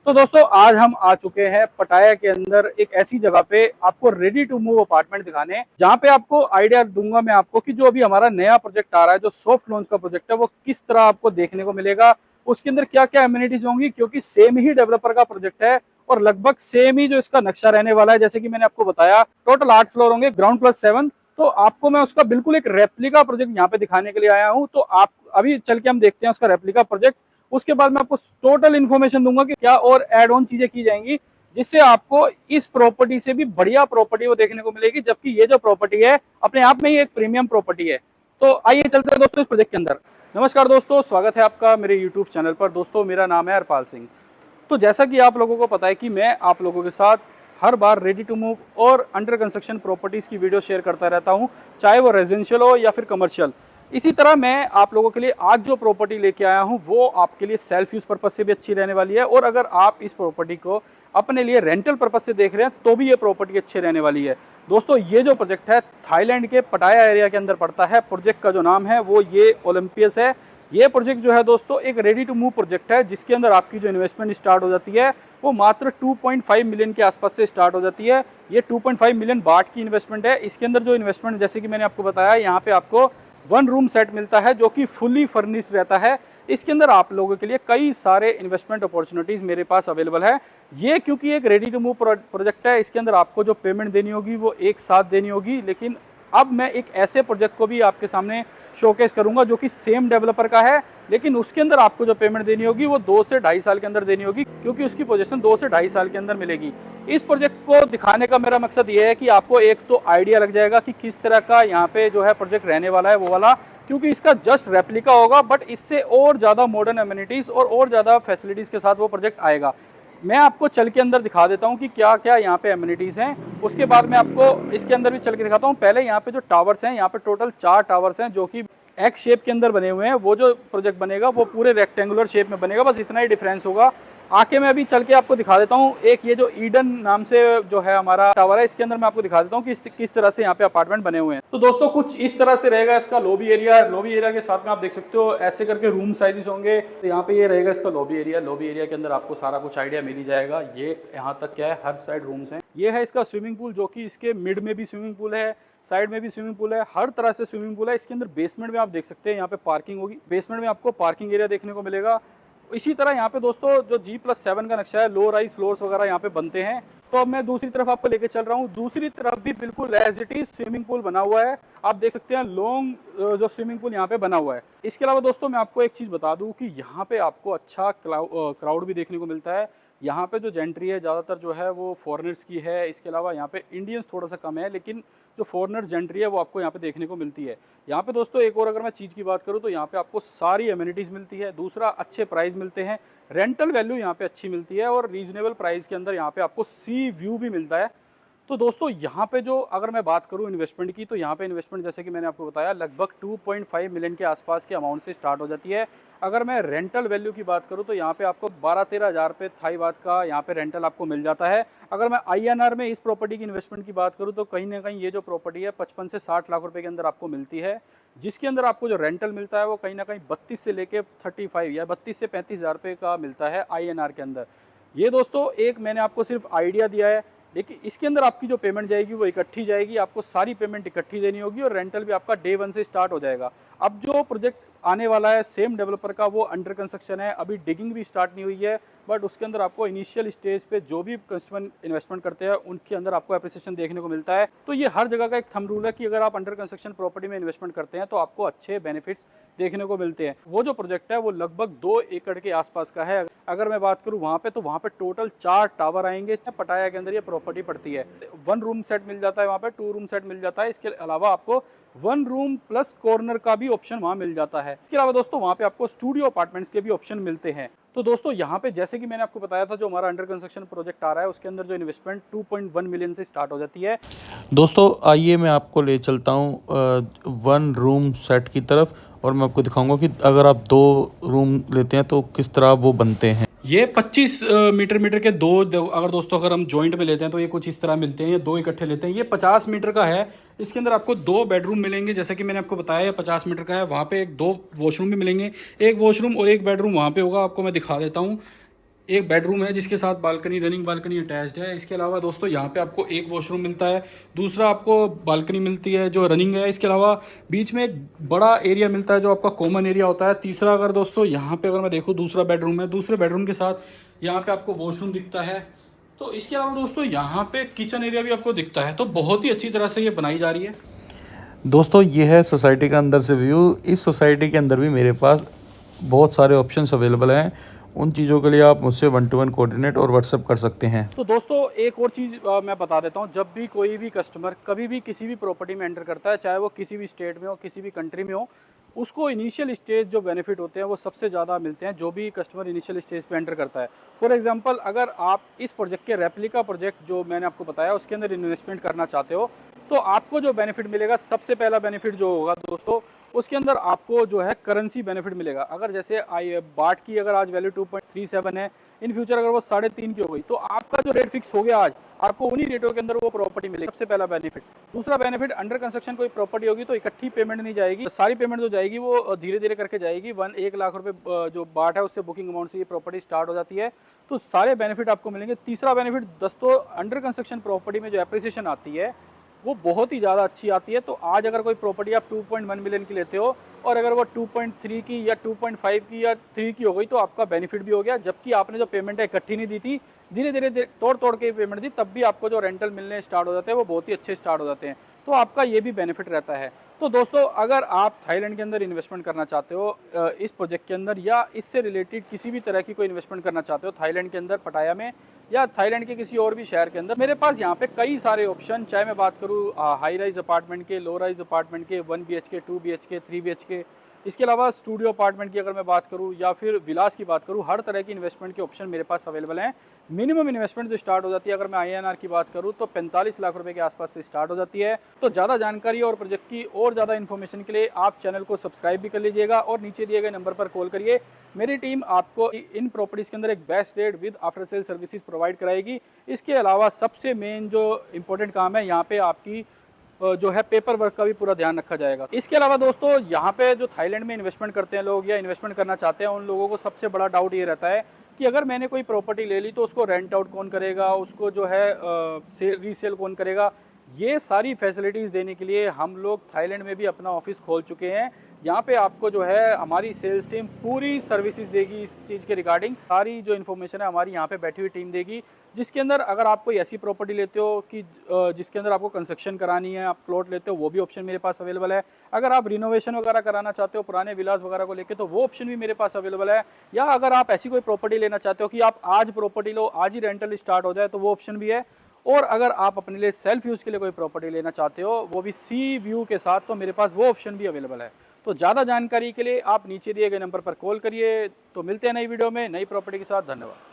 तो दोस्तों आज हम आ चुके हैं पटाया के अंदर एक ऐसी जगह पे आपको रेडी टू मूव अपार्टमेंट दिखाने, जहाँ पे आपको आइडिया दूंगा मैं आपको कि जो अभी हमारा नया प्रोजेक्ट आ रहा है, जो सॉफ्ट लॉन्च का प्रोजेक्ट है, वो किस तरह आपको देखने को मिलेगा, उसके अंदर क्या क्या एमिनिटीज होंगी, क्योंकि सेम ही डेवलपर का प्रोजेक्ट है और लगभग सेम ही जो इसका नक्शा रहने वाला है। जैसे कि मैंने आपको बताया टोटल 8 फ्लोर होंगे, ग्राउंड प्लस 7। तो आपको मैं उसका बिल्कुल एक रेप्लिका प्रोजेक्ट यहाँ पे दिखाने के लिए आया हूँ। तो आप अभी चल के हम देखते हैं उसका रेप्लिका प्रोजेक्ट। उसके बाद मैं आपको टोटल इन्फॉर्मेशन दूंगा कि क्या और एड ऑन चीजें की जाएंगी, जिससे आपको इस प्रॉपर्टी से भी बढ़िया प्रॉपर्टी वो देखने को मिलेगी, जबकि ये जो प्रॉपर्टी है अपने आप में ही एक प्रीमियम प्रॉपर्टी है। तो आइए चलते हैं दोस्तों इस प्रोजेक्ट के अंदर। नमस्कार दोस्तों, स्वागत है आपका मेरे यूट्यूब चैनल पर। दोस्तों मेरा नाम है हरपाल सिंह। तो जैसा कि आप लोगों को पता है कि मैं आप लोगों के साथ हर बार रेडी टू मूव और अंडर कंस्ट्रक्शन प्रॉपर्टीज की वीडियो शेयर करता रहता हूं, चाहे वो रेजिडेंशियल हो या फिर कमर्शियल। इसी तरह मैं आप लोगों के लिए आज जो प्रॉपर्टी लेके आया हूं वो आपके लिए सेल्फ यूज पर्पज से भी अच्छी रहने वाली है, और अगर आप इस प्रॉपर्टी को अपने लिए रेंटल पर्पज से देख रहे हैं तो भी ये प्रॉपर्टी अच्छी रहने वाली है। दोस्तों ये जो प्रोजेक्ट है थाईलैंड के पटाया एरिया के अंदर पड़ता है। प्रोजेक्ट का जो नाम है वो ये ओलंपियस है। ये प्रोजेक्ट जो है दोस्तों एक रेडी टू मूव प्रोजेक्ट है, जिसके अंदर आपकी जो इन्वेस्टमेंट स्टार्ट हो जाती है वो मात्र 2.5 मिलियन के आसपास से स्टार्ट हो जाती है। ये 2.5 मिलियन बाट की इन्वेस्टमेंट है। इसके अंदर जो इन्वेस्टमेंट, जैसे कि मैंने आपको बताया, यहाँ पे आपको 1 रूम सेट मिलता है जो कि फुली फर्निश्ड रहता है। इसके अंदर आप लोगों के लिए कई सारे इन्वेस्टमेंट अपॉर्चुनिटीज मेरे पास अवेलेबल है। ये क्योंकि एक रेडी टू मूव प्रोजेक्ट है, इसके अंदर आपको जो पेमेंट देनी होगी वो एक साथ देनी होगी। लेकिन अब मैं एक ऐसे प्रोजेक्ट को भी आपके सामने शोकेस करूंगा जो कि सेम डेवलपर का है, लेकिन उसके अंदर आपको जो पेमेंट देनी होगी वो 2 से ढाई साल के अंदर देनी होगी, क्योंकि उसकी पोजीशन 2 से ढाई साल के अंदर मिलेगी। इस प्रोजेक्ट को दिखाने का मेरा मकसद ये है कि आपको एक तो आइडिया लग जाएगा कि किस तरह का यहाँ पे जो है प्रोजेक्ट रहने वाला है वो वाला, क्योंकि इसका जस्ट रेप्लिका होगा, बट इससे और ज़्यादा मॉडर्न एमिनिटीज़ और ज़्यादा फैसिलिटीज़ के साथ वो प्रोजेक्ट आएगा। मैं आपको चल के अंदर दिखा देता हूँ कि क्या क्या यहाँ पे एमिनिटीज़ हैं। उसके बाद मैं आपको इसके अंदर भी चल के दिखाता हूँ। पहले यहाँ पे जो टावर्स हैं, यहाँ पे टोटल 4 टावर्स हैं जो कि एक्स शेप के अंदर बने हुए हैं। वो जो प्रोजेक्ट बनेगा वो पूरे रेक्टेंगुलर शेप में बनेगा, बस इतना ही डिफरेंस होगा। आके मैं अभी चल के आपको दिखा देता हूँ। एक ये जो ईडन नाम से जो है हमारा टावर है, इसके अंदर मैं आपको दिखा देता हूँ कि किस तरह से यहाँ पे अपार्टमेंट बने हुए हैं। तो दोस्तों कुछ इस तरह से रहेगा इसका लॉबी एरिया। लॉबी एरिया के साथ में आप देख सकते हो ऐसे करके रूम साइजेस होंगे। तो यहाँ पे ये रहेगा इसका लॉबी एरिया। लॉबी एरिया के अंदर आपको सारा कुछ आइडिया मिल ही जाएगा। ये यहाँ तक क्या है, हर साइड रूम्स हैं। ये है इसका स्विमिंग पूल, जो कि इसके मिड में भी स्विमिंग पूल है, साइड में भी स्विमिंग पूल है, हर तरह से स्विमिंग पूल है। इसके अंदर बेसमेंट में आप देख सकते हैं यहाँ पे पार्किंग होगी। बेसमेंट में आपको पार्किंग एरिया देखने को मिलेगा। इसी तरह यहाँ पे दोस्तों जो G+7 का नक्शा है, लो राइज फ्लोर्स वगैरह यहाँ पे बनते हैं। तो अब मैं दूसरी तरफ आपको लेके चल रहा हूँ। दूसरी तरफ भी बिल्कुल as it is swimming pool बना हुआ है। आप देख सकते हैं लॉन्ग जो स्विमिंग पूल यहाँ पे बना हुआ है। इसके अलावा दोस्तों मैं आपको एक चीज बता दूं कि यहाँ पे आपको अच्छा क्राउड भी देखने को मिलता है। यहाँ पे जो जेंट्री है ज़्यादातर जो है वो फॉरेनर्स की है। इसके अलावा यहाँ पे इंडियंस थोड़ा सा कम है, लेकिन जो फॉरेनर्स जेंट्री है वो आपको यहाँ पे देखने को मिलती है। यहाँ पे दोस्तों एक और अगर मैं चीज़ की बात करूँ तो यहाँ पे आपको सारी एमिनिटीज़ मिलती है। दूसरा, अच्छे प्राइस मिलते हैं, रेंटल वैल्यू यहाँ पे अच्छी मिलती है, और रीजनेबल प्राइस के अंदर यहाँ पे आपको सी व्यू भी मिलता है। तो दोस्तों यहाँ पे जो अगर मैं बात करूँ इन्वेस्टमेंट की, तो यहाँ पे इन्वेस्टमेंट जैसे कि मैंने आपको बताया लगभग 2.5 मिलियन के आसपास के अमाउंट से स्टार्ट हो जाती है। अगर मैं रेंटल वैल्यू की बात करूँ तो यहाँ पे आपको 12-13 हज़ार रुपये थाई बात का यहाँ पे रेंटल आपको मिल जाता है। अगर मैं INR में इस प्रॉपर्टी की इन्वेस्टमेंट की बात करूँ तो कहीं ना कहीं ये जो प्रॉपर्टी है 55 से 60 लाख रुपए के अंदर आपको मिलती है, जिसके अंदर आपको जो रेंटल मिलता है वो कहीं ना कहीं 32 से लेके 35 या 32 से 35 हज़ार रुपये का मिलता है INR के अंदर। ये दोस्तों एक मैंने आपको सिर्फ आइडिया दिया है, लेकिन इसके अंदर आपकी जो पेमेंट जाएगी वो इकट्ठी जाएगी। आपको सारी पेमेंट इकट्ठी देनी होगी और रेंटल भी आपका डे 1 से स्टार्ट हो जाएगा। अब जो प्रोजेक्ट आने वाला है सेम डेवलपर का, वो अंडर कंस्ट्रक्शन है, अभी डिगिंग भी स्टार्ट नहीं हुई है, बट उसके अंदर आपको इनिशियल स्टेज पे जो भी कस्टमर इन्वेस्टमेंट करते हैं उनके अंदर आपको एप्रिसिएशन देखने को मिलता है। तो ये हर जगह का एक थंब रूल है कि अगर आप अंडर कंस्ट्रक्शन प्रॉपर्टी में इन्वेस्टमेंट करते हैं तो आपको अच्छे बेनिफिट्स देखने को मिलते हैं। वो जो प्रोजेक्ट है वो लगभग 2 एकड़ के आसपास का है। अगर मैं बात करूँ वहाँ पे, तो वहाँ पे टोटल 4 टावर आएंगे। पटाया के अंदर ये प्रॉपर्टी पड़ती है। 1 रूम सेट मिल जाता है, वहाँ पे 2 रूम सेट मिल जाता है। इसके अलावा आपको 1 रूम प्लस कॉर्नर का भी ऑप्शन वहाँ मिल जाता है। इसके अलावा दोस्तों वहाँ पे आपको स्टूडियो अपार्टमेंट्स के भी ऑप्शन मिलते हैं। तो दोस्तों यहाँ पे जैसे कि मैंने आपको बताया था, जो हमारा अंडर कंस्ट्रक्शन प्रोजेक्ट आ रहा है उसके अंदर जो इन्वेस्टमेंट 2.1 मिलियन से स्टार्ट हो जाती है। दोस्तों आइए मैं आपको ले चलता हूँ 1 रूम सेट की तरफ, और मैं आपको दिखाऊंगा कि अगर आप 2 रूम लेते हैं तो किस तरह वो बनते हैं। ये 25 मीटर के अगर दोस्तों अगर हम जॉइंट में लेते हैं तो ये कुछ इस तरह मिलते हैं। ये 2 इकट्ठे लेते हैं। ये 50 मीटर का है। इसके अंदर आपको 2 बेडरूम मिलेंगे, जैसा कि मैंने आपको बताया 50 मीटर का है। वहाँ पे 2 वॉशरूम भी मिलेंगे, एक वॉशरूम और एक बेडरूम वहाँ पे होगा। आपको मैं दिखा देता हूँ। एक बेडरूम है जिसके साथ बालकनी, रनिंग बालकनी अटैच्ड है। इसके अलावा दोस्तों यहाँ पे आपको एक वॉशरूम मिलता है, दूसरा आपको बालकनी मिलती है जो रनिंग है। इसके अलावा बीच में एक बड़ा एरिया मिलता है जो आपका कॉमन एरिया होता है। तीसरा अगर दोस्तों यहाँ पे अगर मैं देखूँ, दूसरा बेडरूम है, दूसरे बेडरूम के साथ यहाँ पे आपको वॉशरूम दिखता है। तो इसके अलावा दोस्तों यहाँ पे किचन एरिया भी आपको दिखता है। तो बहुत ही अच्छी तरह से ये बनाई जा रही है। दोस्तों ये है सोसाइटी का अंदर से व्यू। इस सोसाइटी के अंदर भी मेरे पास बहुत सारे ऑप्शंस अवेलेबल हैं। उन चीज़ों के लिए आप मुझसे 1 to 1 कोऑर्डिनेट और व्हाट्सएप कर सकते हैं। तो दोस्तों एक और चीज़ मैं बता देता हूँ, जब भी कोई भी कस्टमर कभी भी किसी भी प्रॉपर्टी में एंटर करता है, चाहे वो किसी भी स्टेट में हो, किसी भी कंट्री में हो, उसको इनिशियल स्टेज जो बेनिफिट होते हैं वो सबसे ज़्यादा मिलते हैं जो भी कस्टमर इनिशियल स्टेज पे एंटर करता है। फॉर एग्जांपल, अगर आप इस प्रोजेक्ट के रेप्लिका प्रोजेक्ट जो मैंने आपको बताया उसके अंदर इन्वेस्टमेंट करना चाहते हो, तो आपको जो बेनिफिट मिलेगा, सबसे पहला बेनिफिट जो होगा दोस्तों, उसके अंदर आपको जो है करेंसी बेनिफिट मिलेगा। अगर जैसे बाट की अगर आज वैल्यू 2.37 है, इन फ्यूचर अगर वो 3.5 की हो गई, तो आपका जो रेट फिक्स हो गया आज, आपको उन्हीं रेटों के अंदर वो प्रॉपर्टी मिलेगी। सबसे पहला बेनिफिट। दूसरा बेनिफिट, अंडर कंस्ट्रक्शन कोई प्रॉपर्टी होगी तो इकट्ठी पेमेंट नहीं जाएगी, सारी पेमेंट जो जाएगी वो धीरे धीरे करके जाएगी। 1 लाख रुपए जो बाट है उससे बुकिंग अमाउंट से ये प्रॉपर्टी स्टार्ट हो जाती है। तो सारे बेनिफिट आपको मिलेंगे। तीसरा बेनिफिट दोस्तों, अंडर कंस्ट्रक्शन प्रॉपर्टी में जो एप्रिसिएशन आती है वो बहुत ही ज़्यादा अच्छी आती है। तो आज अगर कोई प्रॉपर्टी आप 2.1 मिलियन की लेते हो और अगर वो 2.3 की या 2.5 की या 3 की हो गई, तो आपका बेनिफिट भी हो गया। जबकि आपने जो पेमेंट है इकट्ठी नहीं दी थी, धीरे धीरे तोड़ तोड़ के पेमेंट दी, तब भी आपको जो रेंटल मिलने स्टार्ट हो जाते हैं वो बहुत ही अच्छे स्टार्ट हो जाते हैं। तो आपका ये भी बेनिफिट रहता है। तो दोस्तों अगर आप थाईलैंड के अंदर इन्वेस्टमेंट करना चाहते हो इस प्रोजेक्ट के अंदर, या इससे रिलेटेड किसी भी तरह की कोई इन्वेस्टमेंट करना चाहते हो थाईलैंड के अंदर, पटाया में, या थाईलैंड के किसी और भी शहर के अंदर, मेरे पास यहाँ पे कई सारे ऑप्शन, चाहे मैं बात करूँ हाई राइज अपार्टमेंट के, लो राइज अपार्टमेंट के, 1 BHK, 2 BHK, 3 BHK, इसके अलावा स्टूडियो अपार्टमेंट की अगर मैं बात करूँ या फिर विलास की बात करूँ, हर तरह की इन्वेस्टमेंट के ऑप्शन मेरे पास अवेलेबल हैं। मिनिमम इन्वेस्टमेंट जो स्टार्ट हो जाती है, अगर मैं INR की बात करूँ, तो 45 लाख रुपए के आसपास से स्टार्ट हो जाती है। तो ज़्यादा जानकारी और प्रोजेक्ट की और ज़्यादा इन्फॉर्मेशन के लिए आप चैनल को सब्सक्राइब भी कर लीजिएगा और नीचे दिए गए नंबर पर कॉल करिए। मेरी टीम आपको इन प्रॉपर्टीज़ के अंदर एक best rate with after sale services provide कराएगी। इसके अलावा सबसे मेन जो इंपॉर्टेंट काम है, यहाँ पे आपकी जो है पेपर वर्क का भी पूरा ध्यान रखा जाएगा। इसके अलावा दोस्तों यहाँ पे जो थाईलैंड में इन्वेस्टमेंट करते हैं लोग या इन्वेस्टमेंट करना चाहते हैं, उन लोगों को सबसे बड़ा डाउट ये रहता है कि अगर मैंने कोई प्रॉपर्टी ले ली तो उसको रेंट आउट कौन करेगा, उसको जो है रीसेल कौन करेगा। ये सारी फैसिलिटीज़ देने के लिए हम लोग थाईलैंड में भी अपना ऑफिस खोल चुके हैं। यहाँ पे आपको जो है हमारी सेल्स टीम पूरी सर्विसेज देगी। इस चीज़ के रिगार्डिंग सारी जो इन्फॉर्मेशन है हमारी यहाँ पे बैठी हुई टीम देगी, जिसके अंदर अगर आप कोई ऐसी प्रॉपर्टी लेते हो कि जिसके अंदर आपको कंस्ट्रक्शन करानी है, आप प्लॉट लेते हो, वो भी ऑप्शन मेरे पास अवेलेबल है। अगर आप रिनोवेशन वगैरह कराना चाहते हो पुराने विलास वगैरह को लेके, तो वो ऑप्शन भी मेरे पास अवेलेबल है। या अगर आप ऐसी कोई प्रॉपर्टी लेना चाहते हो कि आप आज प्रॉपर्टी लो, आज ही रेंटल स्टार्ट हो जाए, तो वो ऑप्शन भी है। और अगर आप अपने लिए सेल्फ यूज़ के लिए कोई प्रॉपर्टी लेना चाहते हो, वो भी सी व्यू के साथ, तो मेरे पास वो ऑप्शन भी अवेलेबल है। तो ज़्यादा जानकारी के लिए आप नीचे दिए गए नंबर पर कॉल करिए। तो मिलते हैं नई वीडियो में नई प्रॉपर्टी के साथ। धन्यवाद।